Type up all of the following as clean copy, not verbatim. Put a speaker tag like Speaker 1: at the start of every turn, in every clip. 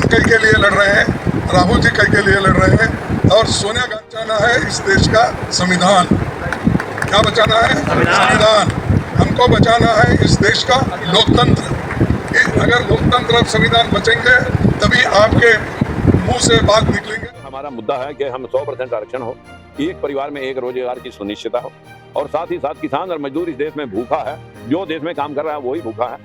Speaker 1: कई के लिए लड़ रहे हैं, राहुल जी कई के लिए लड़ रहे हैं, और सोनिया गांधी बचाना है इस देश का संविधान। क्या बचाना है? संविधान। हमको बचाना है इस देश का लोकतंत्र। अगर लोकतंत्र और संविधान बचेंगे तभी आपके मुंह से बात निकलेंगे।
Speaker 2: हमारा मुद्दा है कि हम 100% आरक्षण हो, एक परिवार में एक रोजगार की सुनिश्चितता हो, और साथ ही साथ किसान और मजदूर इस देश में भूखा है, जो देश में काम कर रहा है वही भूखा है।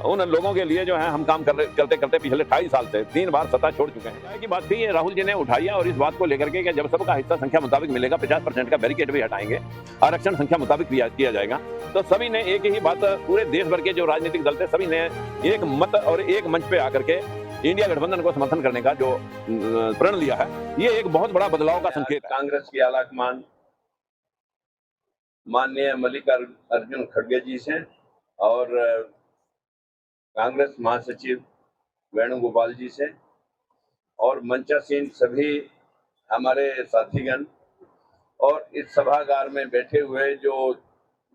Speaker 2: उन लोगों के लिए जो है हम काम करते करते पिछले 28 साल से 3 बार सत्ता छोड़ चुके हैं। की बात थी ये राहुल जी ने उठाई है, और इस बात को लेकर के जब सबका हिस्सा संख्या मुताबिक मिलेगा, 50% का बैरिकेड भी हटाएंगे, आरक्षण संख्या मुताबिक किया जाएगा, तो सभी ने एक ही बात, पूरे देश भर के जो राजनीतिक दल थे सभी ने एक मत और एक मंच पे आकर के इंडिया गठबंधन को समर्थन करने का जो प्रण लिया है, ये एक बहुत बड़ा बदलाव का संकेत है।
Speaker 3: कांग्रेस की आलाकमान माननीय मल्लिकार्जुन खड़गे जी से और कांग्रेस महासचिव वेणुगोपाल जी से और मंचासीन सभी हमारे साथीगण और इस सभागार में बैठे हुए जो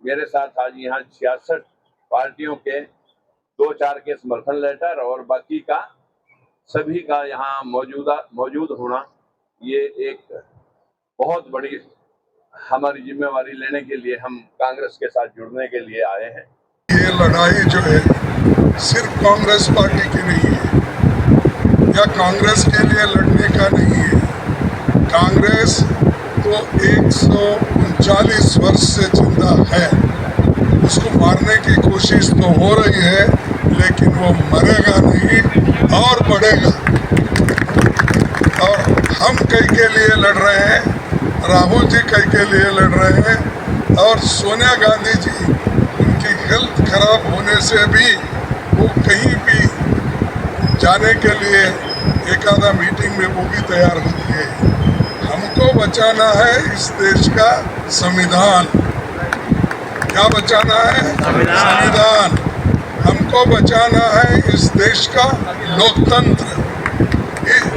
Speaker 3: मेरे साथ आज यहाँ 66 पार्टियों के 2-4 के समर्थन लेटर और बाकी का सभी का यहाँ मौजूद होना, ये एक बहुत बड़ी हमारी जिम्मेवारी लेने के लिए हम कांग्रेस के साथ जुड़ने के लिए आए हैं।
Speaker 1: ये लड़ाई जो है सिर्फ कांग्रेस पार्टी की नहीं है या कांग्रेस के लिए लड़ने का नहीं है। कांग्रेस तो 139 वर्ष से जिंदा है, उसको मारने की कोशिश तो हो रही है, लेकिन वो मरेगा नहीं और बढ़ेगा। और हम कई के लिए लड़ रहे हैं, राहुल जी कई के लिए लड़ रहे हैं, और सोनिया गांधी जी उनकी हेल्थ खराब होने से भी वो कहीं भी जाने के लिए एक आधा मीटिंग में वो भी तैयार होती है। हमको बचाना है इस देश का संविधान। क्या बचाना है? संविधान। हमको बचाना है इस देश का लोकतंत्र।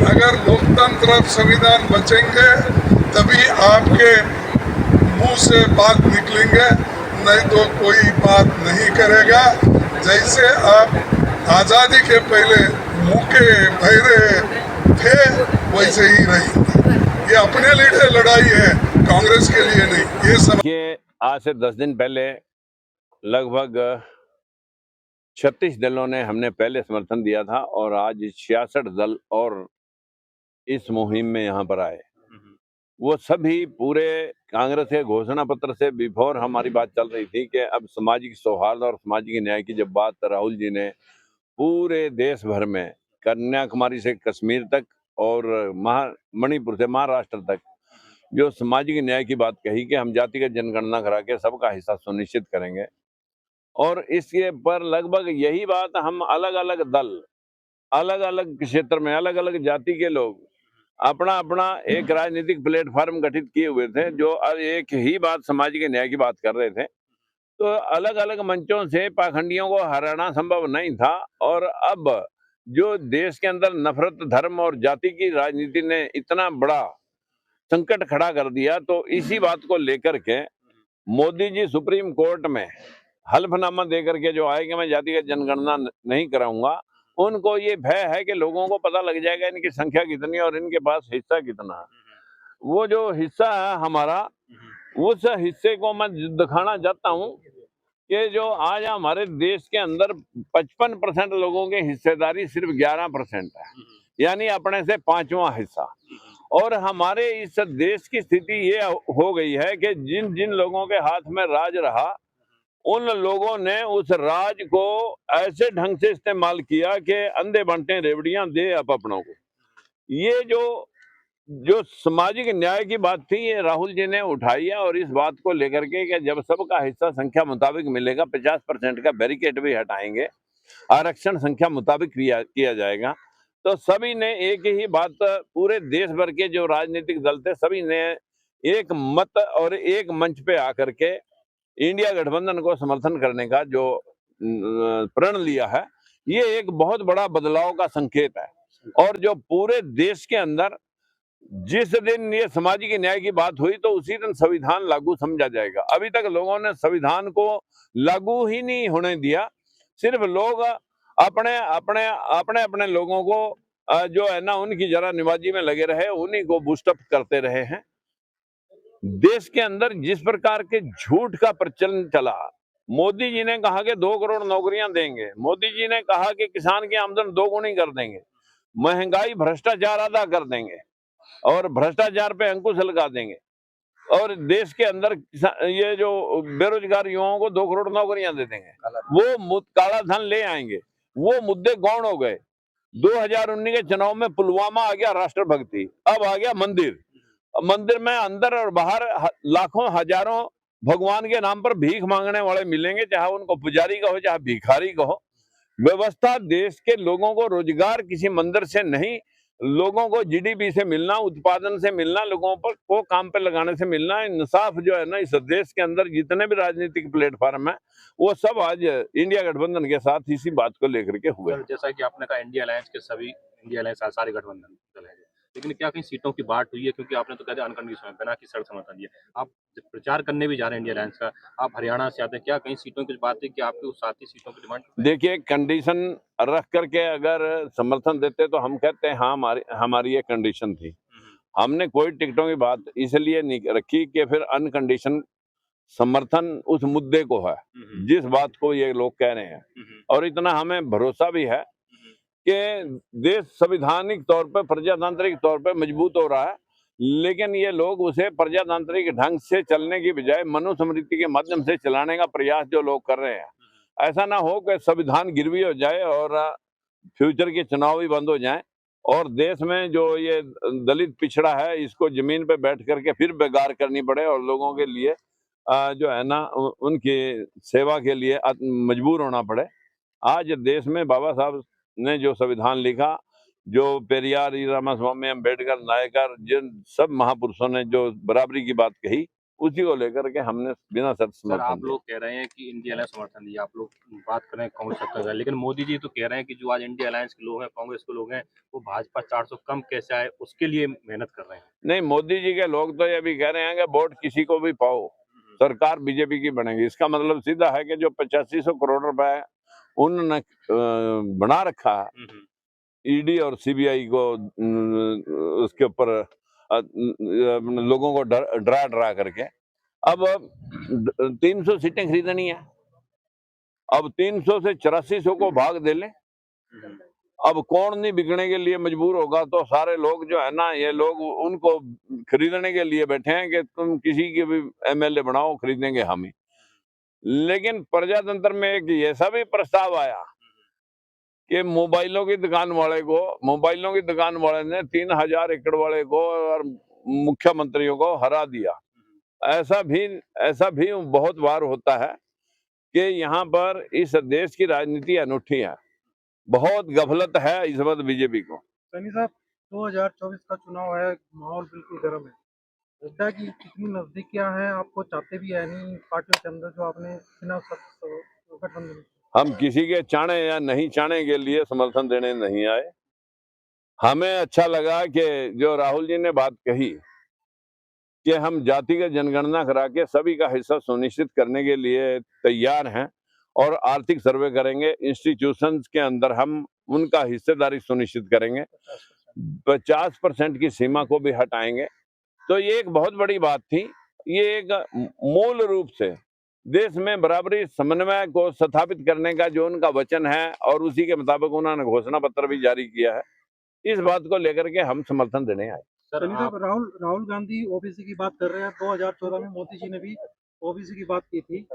Speaker 1: अगर लोकतंत्र और संविधान बचेंगे तभी आपके मुंह से बात निकलेंगे, नहीं तो कोई बात नहीं करेगा। जैसे आप आज़ादी के पहले भूखे बहरे थे वैसे ही रहेंगे। ये अपने लिए लड़ाई है, कांग्रेस के लिए नहीं। ये सब
Speaker 2: आज से 10 दिन पहले लगभग 36 दलों ने हमने पहले समर्थन दिया था, और आज 66 दल और इस मुहिम में यहाँ पर आए। वो सभी पूरे कांग्रेस के घोषणा पत्र से बिफोर हमारी बात चल रही थी कि अब सामाजिक सौहार्द और सामाजिक न्याय की जब बात राहुल जी ने पूरे देश भर में, कन्याकुमारी से कश्मीर तक और मणिपुर से महाराष्ट्र तक, जो सामाजिक न्याय की बात कही कि हम जातिगत जनगणना करा के सबका हिस्सा सुनिश्चित करेंगे, और इसके पर लगभग यही बात हम अलग अलग दल, अलग अलग क्षेत्र में अलग अलग जाति के लोग अपना अपना एक राजनीतिक प्लेटफॉर्म गठित किए हुए थे, जो एक ही बात सामाजिक न्याय की बात कर रहे थे। तो अलग अलग मंचों से पाखंडियों को हराना संभव नहीं था, और अब जो देश के अंदर नफरत, धर्म और जाति की राजनीति ने इतना बड़ा संकट खड़ा कर दिया, तो इसी बात को लेकर के मोदी जी सुप्रीम कोर्ट में हल्फनामा देकर के जो आए कि मैं जातिगत जनगणना नहीं कराऊंगा, उनको ये भय है कि लोगों को पता लग जाएगा इनकी संख्या कितनी और इनके पास हिस्सा कितना है। वो जो हिस्सा है हमारा, उस हिस्से को मैं दिखाना चाहता हूँ कि जो आज हमारे देश के अंदर 55% लोगों की हिस्सेदारी सिर्फ 11% है, यानी अपने से 5वां हिस्सा। और हमारे इस देश की स्थिति ये हो गई है कि जिन जिन लोगों के हाथ में राज रहा, उन लोगों ने उस राज को ऐसे ढंग से इस्तेमाल किया कि अंधे बंटे रेवड़ियां दे अपनों को। ये जो सामाजिक न्याय की बात थी, ये राहुल जी ने उठाई है, और इस बात को लेकर के कि जब सबका हिस्सा संख्या मुताबिक मिलेगा, 50% का बैरिकेड भी हटाएंगे, आरक्षण संख्या मुताबिक किया जाएगा, तो सभी ने एक ही बात, पूरे देश भर के जो राजनीतिक दल थे सभी ने एक मत और एक मंच पे आकर के इंडिया गठबंधन को समर्थन करने का जो प्रण लिया है, ये एक बहुत बड़ा बदलाव का संकेत है। और जो पूरे देश के अंदर जिस दिन ये सामाजिक न्याय की बात हुई तो उसी दिन संविधान लागू समझा जाएगा। अभी तक लोगों ने संविधान को लागू ही नहीं होने दिया, सिर्फ लोग अपने अपने अपने अपने लोगों को जो है ना उनकी जरा निवाजी में लगे रहे, उन्हीं को बूस्टअप करते रहे हैं। देश के अंदर जिस प्रकार के झूठ का प्रचलन चला, मोदी जी ने कहा कि 2 करोड़ नौकरियां देंगे, मोदी जी ने कहा कि किसान की आमदन 2 गुनी कर देंगे, महंगाई भ्रष्टाचार आधा कर देंगे और भ्रष्टाचार पे अंकुश लगा देंगे, और देश के अंदर ये जो बेरोजगार युवाओं को 2 करोड़ नौकरियां दे देंगे, वो काला धन ले आएंगे। वो मुद्दे गौण हो गए। 2019 के चुनाव में पुलवामा आ गया राष्ट्रभक्ति, अब आ गया मंदिर। मंदिर में अंदर और बाहर लाखों हजारों भगवान के नाम पर भीख मांगने वाले मिलेंगे, चाहे उनको पुजारी कहो चाहे भिखारी कहो। व्यवस्था देश के लोगों को रोजगार किसी मंदिर से नहीं, लोगों को जीडीपी से मिलना, उत्पादन से मिलना, लोगों पर को काम पे लगाने से मिलना। इंसाफ जो है ना इस देश के अंदर जितने भी राजनीतिक प्लेटफॉर्म है वो सब आज इंडिया गठबंधन के साथ इसी बात को लेकर के हुए।
Speaker 4: सर, जैसा कि आपने कहा इंडिया अलायंस के सभी इंडिया अलायंस सारे गठबंधन दल हैं, लेकिन क्या कहीं सीटों की बांट हुई है? क्योंकि आपने तो कहते अनकंडीशनल बिना की शर्त समर्थन दिया, आप जब प्रचार करने भी जा रहे हैं इंडिया अलायंस का, आप हरियाणा से आते हैं, क्या कहीं सीटों की बात है कि आपके उस साथी सीटों की डिमांड?
Speaker 2: देखिए, कंडीशन रख करके अगर समर्थन देते तो हम कहते हैं हाँ हमारी ये कंडीशन थी। हमने कोई टिकटों की बात इसलिए नहीं रखी कि फिर अनकंडीशन समर्थन उस मुद्दे को है जिस बात को ये लोग कह रहे हैं, और इतना हमें भरोसा भी है कि देश संवैधानिक तौर पर प्रजातांत्रिक तौर पर मजबूत हो रहा है, लेकिन ये लोग उसे प्रजातांत्रिक ढंग से चलने की बजाय मनुस्मृति के माध्यम से चलाने का प्रयास जो लोग कर रहे हैं, ऐसा ना हो कि संविधान गिरवी हो जाए और फ्यूचर के चुनाव भी बंद हो जाएं और देश में जो ये दलित पिछड़ा है इसको जमीन पे बैठ करके फिर बेगार करनी पड़े और लोगों के लिए जो है ना उनकी सेवा के लिए मजबूर होना पड़े। आज देश में बाबा साहब ने जो संविधान लिखा, जो पेरियार, रामास्वामी, अम्बेडकर, नायकर, जिन सब महापुरुषों ने जो बराबरी की बात कही, उसी को लेकर के हमने बिना शर्त
Speaker 4: सर,
Speaker 2: समर्थन
Speaker 4: आप
Speaker 2: दिया।
Speaker 4: लोग कह रहे हैं कि इंडिया अलायंस समर्थन दिया, आप लोग बात कर रहे हैं कांग्रेस सत्ता का, लेकिन मोदी जी तो कह रहे हैं कि जो आज इंडिया अलायंस के लोग हैं, कांग्रेस के लोग हैं, वो भाजपा 400 कम कैसे आए उसके लिए मेहनत कर रहे हैं। नहीं,
Speaker 2: मोदी जी के लोग तो ये भी कह रहे हैं कि वोट किसी को भी पाओ, सरकार बीजेपी की बनेगी। इसका मतलब सीधा है कि जो 8500 करोड़ रुपए उन्होंने बना रखा है ईडी और सीबीआई को, उसके ऊपर लोगों को डरा करके, अब 300 सीटें खरीदनी है, अब 300 से 8400 को भाग दे ले, अब कौन नहीं बिकने के लिए मजबूर होगा, तो सारे लोग जो है ना ये लोग उनको खरीदने के लिए बैठे हैं कि तुम किसी के भी एमएलए बनाओ, खरीदेंगे हम ही। लेकिन प्रजातंत्र में एक ऐसा भी प्रस्ताव आया कि मोबाइलों की दुकान वाले ने 3000 एकड़ वाले को और मुख्यमंत्रियों को हरा दिया। ऐसा भी बहुत बार होता है कि यहाँ पर इस देश की राजनीति अनूठी है, बहुत गफलत है इस वक्त बीजेपी को।
Speaker 5: सैनी साहब, 2024 का चुनाव है, माहौल बिल्कुल गर्म है। लगता है कि कितनी नजदीकियां हैं, आपको चाहते भी है नहीं पार्टियों के अंदर जो आपने बिना गठबंधन।
Speaker 2: हम किसी के चाहने या नहीं चाहने के लिए समर्थन देने नहीं आए। हमें अच्छा लगा कि जो राहुल जी ने बात कही कि हम जातिगत जनगणना करा के सभी का हिस्सा सुनिश्चित करने के लिए तैयार हैं और आर्थिक सर्वे करेंगे, इंस्टीट्यूशंस के अंदर हम उनका हिस्सेदारी सुनिश्चित करेंगे, 50% की सीमा को भी हटाएंगे। तो ये एक बहुत बड़ी बात थी। ये एक मूल रूप से देश में बराबरी समन्वय को स्थापित करने का जो उनका वचन है और उसी के मुताबिक उन्होंने घोषणा पत्र भी जारी किया है, इस बात को लेकर के हम समर्थन देने आए।
Speaker 4: सर,
Speaker 5: राहुल गांधी ओबीसी की बात कर रहे हैं, 2014 में मोदी जी ने भी ओबीसी की बात की थी।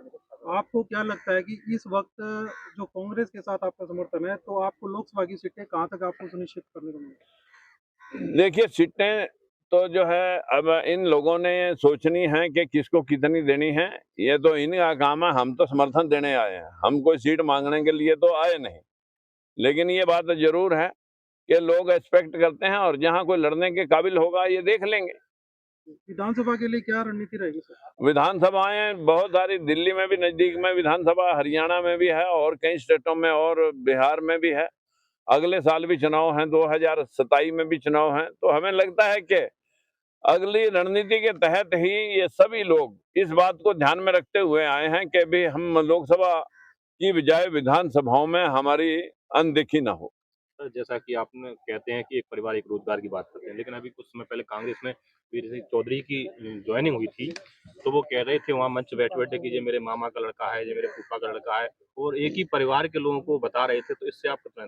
Speaker 5: आपको क्या लगता है कि इस वक्त जो कांग्रेस के साथ आपका समर्थन है, तो आपको लोकसभा की सीटें कहां तक आपको सुनिश्चित करने को मिलेगी?
Speaker 2: देखिए, सीटें तो जो है अब इन लोगों ने सोचनी है कि किसको कितनी देनी है, ये तो इनका काम है। हम तो समर्थन देने आए हैं, हम कोई सीट मांगने के लिए तो आए नहीं। लेकिन ये बात जरूर है कि लोग एक्सपेक्ट करते हैं और जहां कोई लड़ने के काबिल होगा ये देख लेंगे।
Speaker 5: विधानसभा के लिए क्या रणनीति रहेगी सर?
Speaker 2: विधानसभाएं बहुत सारी, दिल्ली में भी नजदीक में विधानसभा, हरियाणा में भी है और कई स्टेटों में और बिहार में भी है। अगले साल भी चुनाव हैं, 2027 में भी चुनाव हैं। तो हमें लगता है कि अगली रणनीति के तहत ही ये सभी लोग इस बात को ध्यान में रखते हुए आए हैं कि भी हम लोकसभा की बजाय विधानसभाओं में हमारी अनदेखी ना हो।
Speaker 4: सर, जैसा कि आपने कहते हैं कि एक परिवार एक रोजगार की बात करते हैं, लेकिन अभी कुछ समय पहले कांग्रेस में वीर सिंह चौधरी की ज्वाइनिंग हुई थी, तो वो कह रहे थे वहाँ मंच पे बैठे-बैठे कि ये मेरे मामा का लड़का है, ये मेरे फूफा का लड़का है, और एक ही परिवार के लोगों को बता रहे थे, तो इससे आप कितना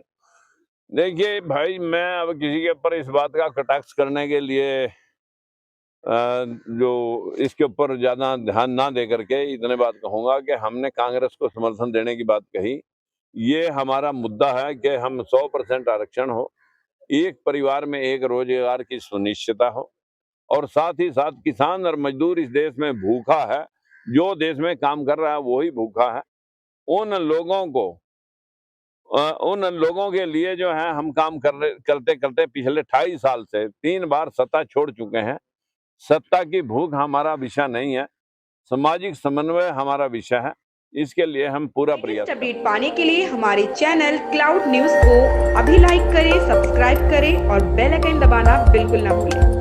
Speaker 2: देखिए भाई, मैं अब किसी के ऊपर इस बात का कटाक्ष करने के लिए जो इसके ऊपर ज़्यादा ध्यान ना दे करके इतने बात कहूँगा कि हमने कांग्रेस को समर्थन देने की बात कही। ये हमारा मुद्दा है कि हम 100% आरक्षण हो, एक परिवार में एक रोजगार की सुनिश्चितता हो, और साथ ही साथ किसान और मजदूर इस देश में भूखा है, जो देश में काम कर रहा है वही भूखा है। उन लोगों के लिए जो है हम काम करते करते पिछले 28 साल से 3 बार सत्ता छोड़ चुके हैं। सत्ता की भूख हमारा विषय नहीं है, सामाजिक समन्वय हमारा विषय है। इसके लिए हम पूरा प्रयास
Speaker 6: अपडेट पाने के लिए हमारे चैनल क्लाउड न्यूज को अभी लाइक करें, सब्सक्राइब करें और बेल आइकन दबाना बिल्कुल ना भूलें।